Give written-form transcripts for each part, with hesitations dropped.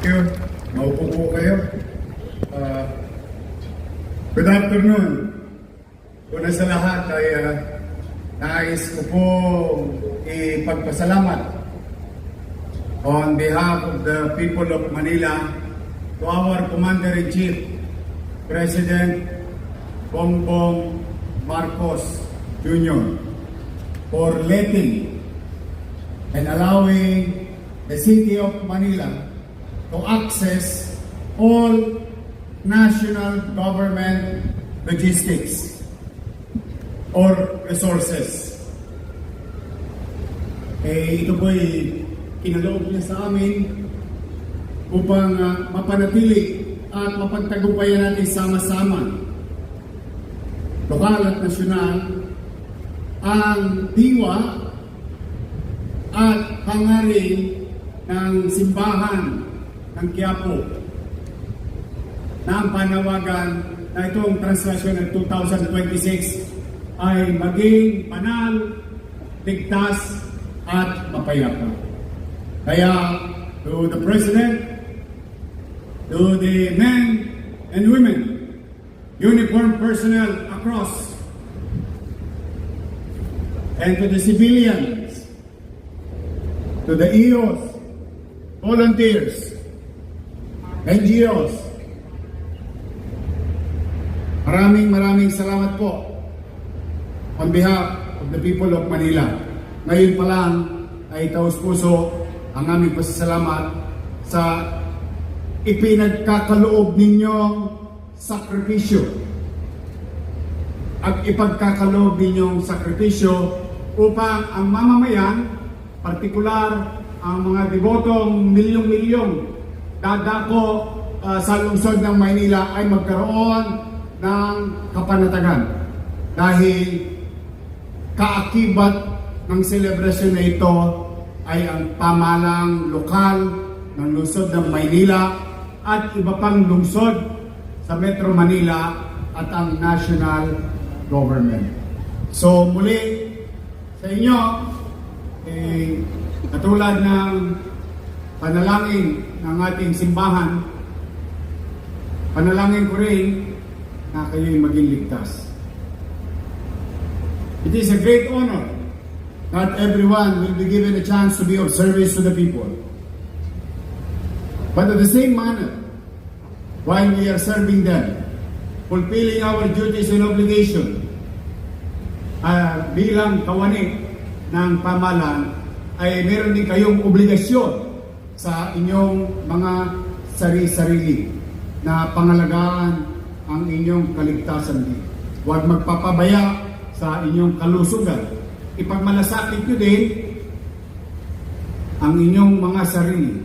you. Maupo po kayo. Good afternoon. Una sa lahat ay nais ko po ipagpasalamat on behalf of the people of Manila to our Commander-in-Chief, President Bongbong Marcos Jr. for letting and allowing the City of Manila to access all national government logistics or resources. Ito po'y kinaloob niya sa amin upang mapanatili at mapagtagumpayan natin sama-sama, lokal at nasyonal, ang diwa at hangarin ng simbahan ng Quiapo na ang panawagan na itong translasyon ng 2026 ay maging banal, ligtas at mapayapa. Kaya to the President, to the men and women, uniformed personnel across, and to the civilians, to the EOs, volunteers, NGOs, maraming salamat po on behalf of the people of Manila. Ngayon pa lang ay taos-puso ang aming pasasalamat sa ipinagkakaloob ninyong sakripisyo at ipagkakaloob ninyong sakripisyo upang ang mamamayan, partikular ang mga debotong milyong-milyong dadako sa lungsod ng Maynila ay magkaroon ng kapanatagan dahil kaakibat ng selebrasyon na ito ay ang pamahalang lokal ng lungsod ng Maynila at iba pang lungsod sa Metro Manila at ang national government. So muli sa inyo, katulad ng panalangin ng ating simbahan, panalangin ko rin na kayo'y maging ligtas. It is a great honor that everyone will be given a chance to be of service to the people. But at the same manner, while we are serving them, fulfilling our duties and obligation, bilang kawani ng pamahalaan, ay meron din kayong obligasyon sa inyong mga sarili-sarili na pangalagaan ang inyong kaligtasan din. Huwag magpapabaya sa inyong kalusugan. Ipagmalasakit nyo din ang inyong mga sarili.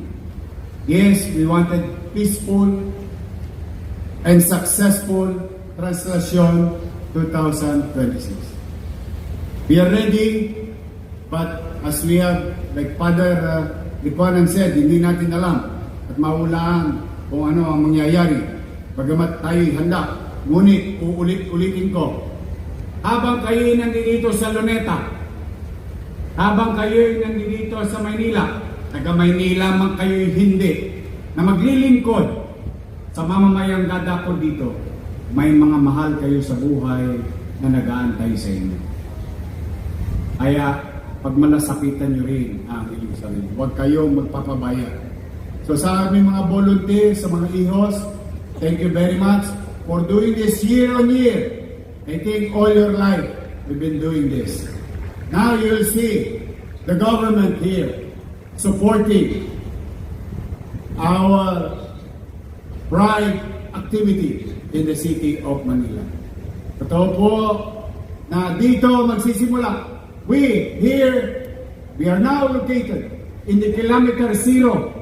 Yes, we wanted peaceful and successful Translasyon 2026. We are ready, but as we have, like Father Lipuanan said, hindi natin alam at maulaan kung ano ang mangyayari. Bagamat tayo'y handa, ngunit uulit-ulitin ko, habang kayo'y nandito sa Luneta, habang kayo'y nandito sa Maynila, taga-Maynila man kayo'y hindi, na maglilingkod sa mamamayang dadako dito, may mga mahal kayo sa buhay na nag-aantay sa inyo. Kaya, pagmalasakitan nyo rin ang inyong sarili. Huwag kayong magpapabaya. So sa aming mga volunteers, sa mga ihos, thank you very much for doing this year on year. I think all your life we've been doing this. Now you'll see the government here supporting our pride activity in the city of Manila. Totoo po na dito magsisimula. We are now located in the kilometer zero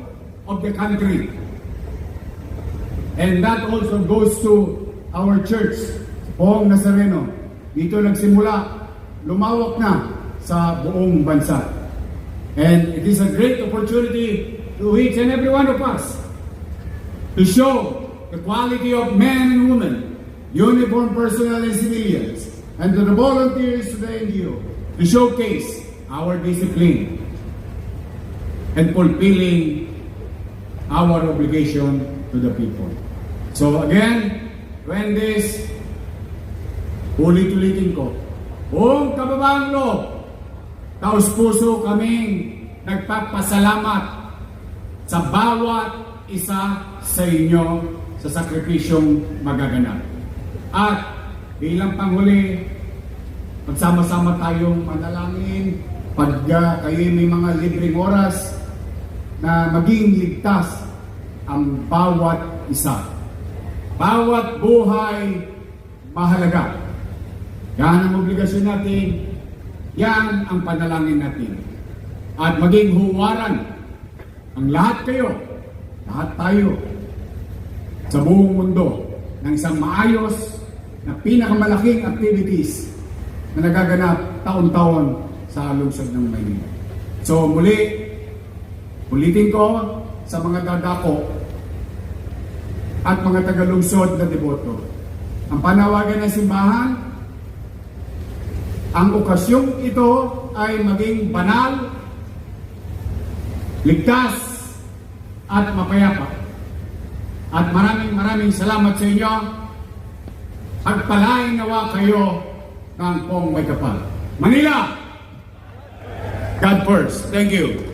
of the country. And that also goes to our church, Poong Nazareno. Dito nagsimula, lumawak na sa buong bansa. And it is a great opportunity to each and every one of us to show the quality of men and women, uniformed personnel and civilians, and to the volunteers to the NGO, to showcase our discipline and fulfilling our obligation to the people. So again, when this, ulit-ulitin ko, buong kababaang loob, taus-puso kaming nagpapasalamat sa bawat isa sa inyo sa sakripisyong magaganap. At bilang panghuli, magsama-sama tayong manalangin pag kayo may mga libreng oras na maging ligtas ang bawat isa. Bawat buhay mahalaga. Yan ang obligasyon natin. Yan ang panalangin natin. At maging huwaran ang lahat kayo, lahat tayo, sa buong mundo ng isang maayos na pinakamalaking activities na nagaganap taon-taon sa lungsod ng Maynila. So muli, ulitin ko sa mga dadako at mga tagalungsod na deboto. Ang panawagan ng simbahan, ang okasyong ito ay maging banal, ligtas, at mapayapa. At maraming salamat sa inyo. Pagpalain nawa kayo ng pong may kapal. Manila! God first. Thank you.